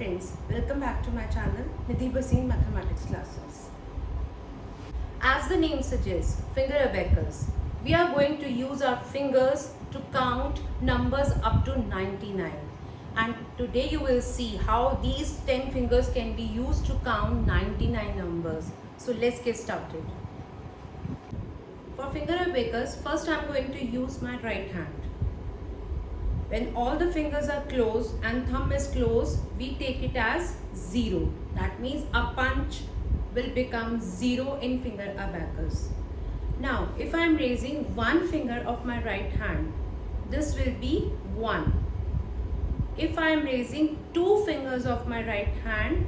friends, welcome back to my channel Nidhi Bhasin Mathematics Classes. As the name suggests, Finger Abacus, we are going to use our fingers to count numbers up to 99. And today you will see how these 10 fingers can be used to count 99 numbers. So let's get started. For Finger Abacus, first I am going to use my right hand. When all the fingers are closed and thumb is closed, we take it as 0. That means a punch will become 0 in Finger Abacus. Now, if I am raising one finger of my right hand, this will be 1. If I am raising two fingers of my right hand,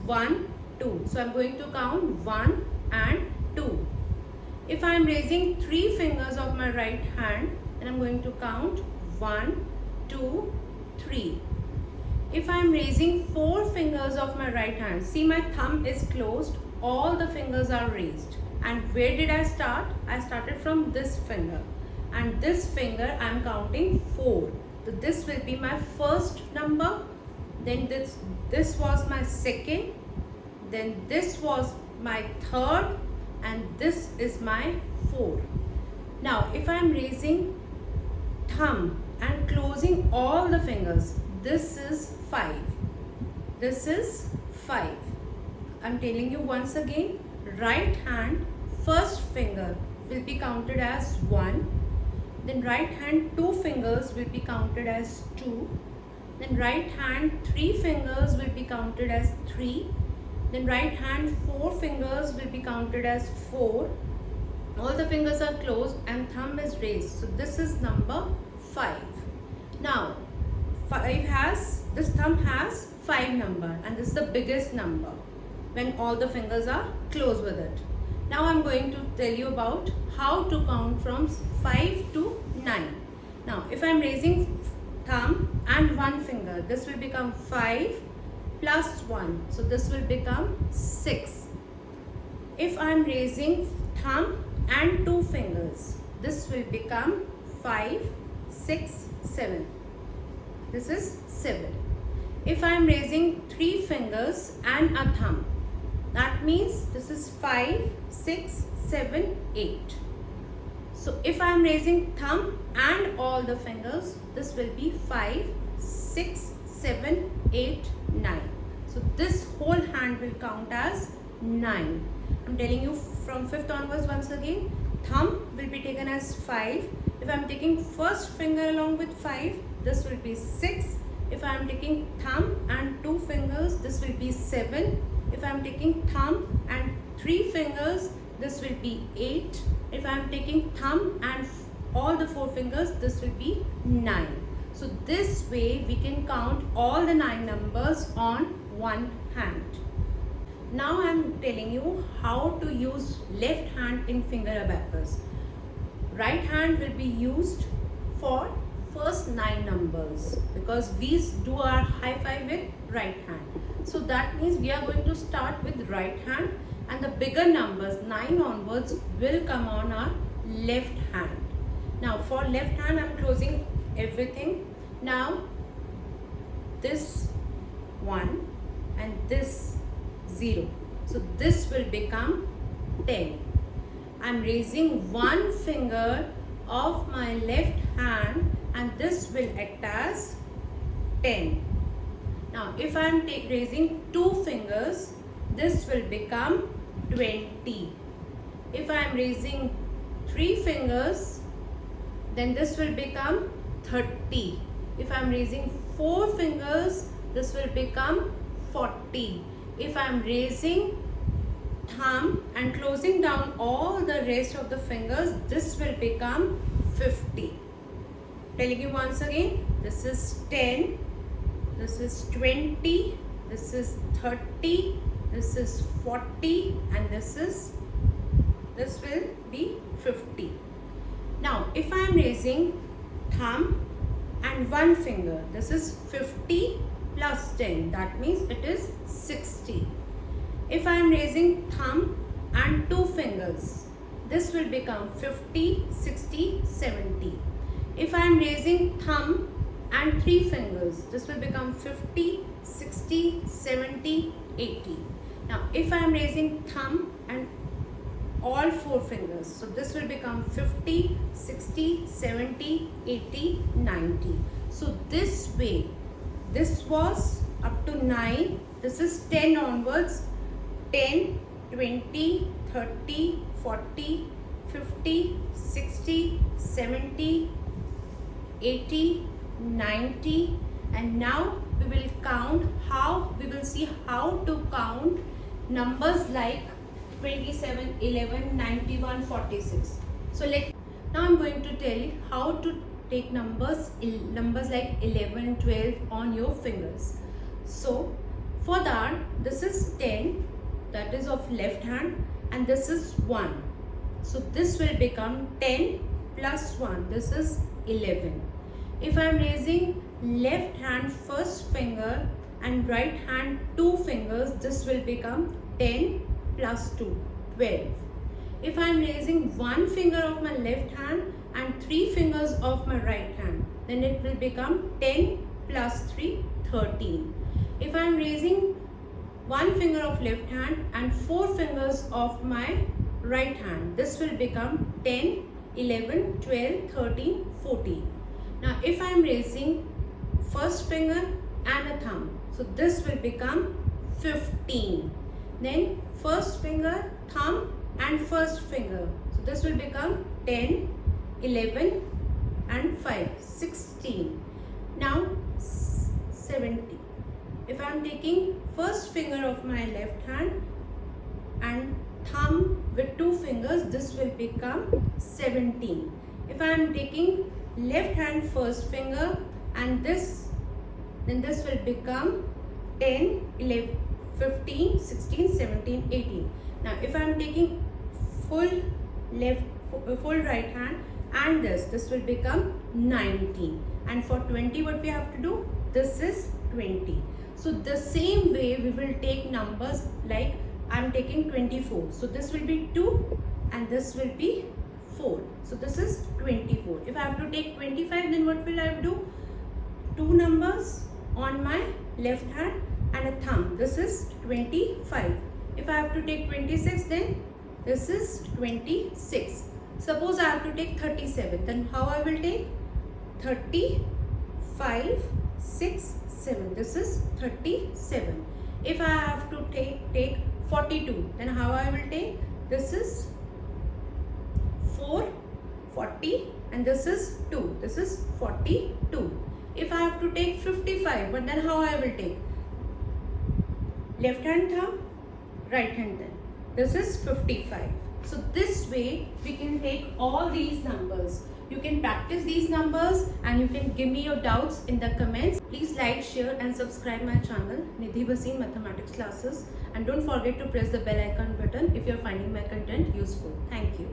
1, 2. So I am going to count 1 and 2. If I am raising three fingers of my right hand, then I am going to count 1, 2, 3. If I am raising four fingers of my right hand, see my thumb is closed, all the fingers are raised. And where did I start? I started from this finger. And this finger I am counting 4. So this will be my first number. Then this was my second. Then this was my third. And this is my fourth. Now if I am raising thumb and closing all the fingers, this is 5. This is 5. I'm telling you once again, right hand first finger will be counted as 1. Then right hand 2 fingers will be counted as 2. Then right hand 3 fingers will be counted as 3. Then right hand 4 fingers will be counted as 4. All the fingers are closed and thumb is raised. So this is number 5. Now, this thumb has 5 number and this is the biggest number when all the fingers are closed with it. Now I'm going to tell you about how to count from 5 to 9. Now, if I'm raising thumb and one finger, this will become 5 plus 1. So this will become 6. If I'm raising thumb and two fingers, this will become 5, 6, 7. This is 7. If I am raising 3 fingers and a thumb, that means this is 5, 6, 7, 8. So if I am raising thumb and all the fingers, this will be 5, 6, 7, 8, 9. So this whole hand will count as 9. I'm telling you from 5th onwards once again. Thumb will be taken as 5. If I am taking first finger along with 5, this will be 6. If I am taking thumb and 2 fingers, this will be 7. If I am taking thumb and 3 fingers, this will be 8. If I am taking thumb and all the 4 fingers, this will be 9. So this way we can count all the 9 numbers on one hand. Now I am telling you how to use left hand in Finger Abacus. Right hand will be used for first 9 numbers because we do our high five with right hand. So that means we are going to start with right hand and the bigger numbers 9 onwards will come on our left hand. Now for left hand I am closing everything. Now this 1 and this 0. So this will become 10. I am raising one finger of my left hand and this will act as 10. Now if I am raising 2 fingers, this will become 20. If I am raising 3 fingers, then this will become 30. If I am raising 4 fingers, this will become 40. If I am raising thumb and closing down all the rest of the fingers, this will become 50. Telling you once again, this is 10, this is 20, this is 30, this is 40 and this will be 50. Now if I am raising thumb and one finger, this is 50 plus 10, that means it is 60. If I am raising thumb and 2 fingers, this will become 50, 60, 70. If I am raising thumb and 3 fingers, this will become 50, 60, 60, 70, 80. Now if I am raising thumb and all four fingers, so this will become 50, 60, 70, 80, 90. So this way, this was up to 9, this is 10 onwards, 10, 20, 30, 40, 50, 60, 70, 80, 90, and now we will see how to count numbers like 27, 11, 91, 46. So now I'm going to tell you how to take numbers like 11, 12 on your fingers. So for that, this is 10, that is of left hand, and this is 1. So this will become 10 plus 1, this is 11. If I am raising left hand first finger and right hand two fingers, this will become 10 plus 2, 12. If I am raising one finger of my left hand and three fingers of my right hand, then it will become 10 plus 3, 13. If I am raising one finger of left hand and four fingers of my right hand, this will become 10, 11, 12, 13, 14. Now if I am raising first finger and a thumb, so this will become 15. Then first finger, thumb and first finger, so this will become 10, 11 and 5, 16. Now 70. If I am taking first finger of my left hand and thumb with two fingers, this will become 17. If I am taking left hand first finger and this, then this will become 10, 11, 15, 16, 17, 18. Now if I am taking full right hand and this will become 19. And for 20, what we have to do? This is 20. So the same way we will take numbers like I am taking 24. So this will be 2 and this will be 4. So this is 24. If I have to take 25, then what will I do? Two numbers on my left hand and a thumb. This is 25. If I have to take 26, then this is 26. Suppose I have to take 37, then how I will take? 35, 6, 7. This is 37. If I have to take 42, then how I will take? This is 4, 40 and this is 2. This is 42. If I have to take 55, but then how I will take? Left hand thumb, right hand thumb. This is 55. So this way we can take all these numbers. You can practice these numbers and you can give me your doubts in the comments. Please like, share and subscribe my channel Nidhi Bhasin Mathematics Classes, and don't forget to press the bell icon button if you are finding my content useful. Thank you.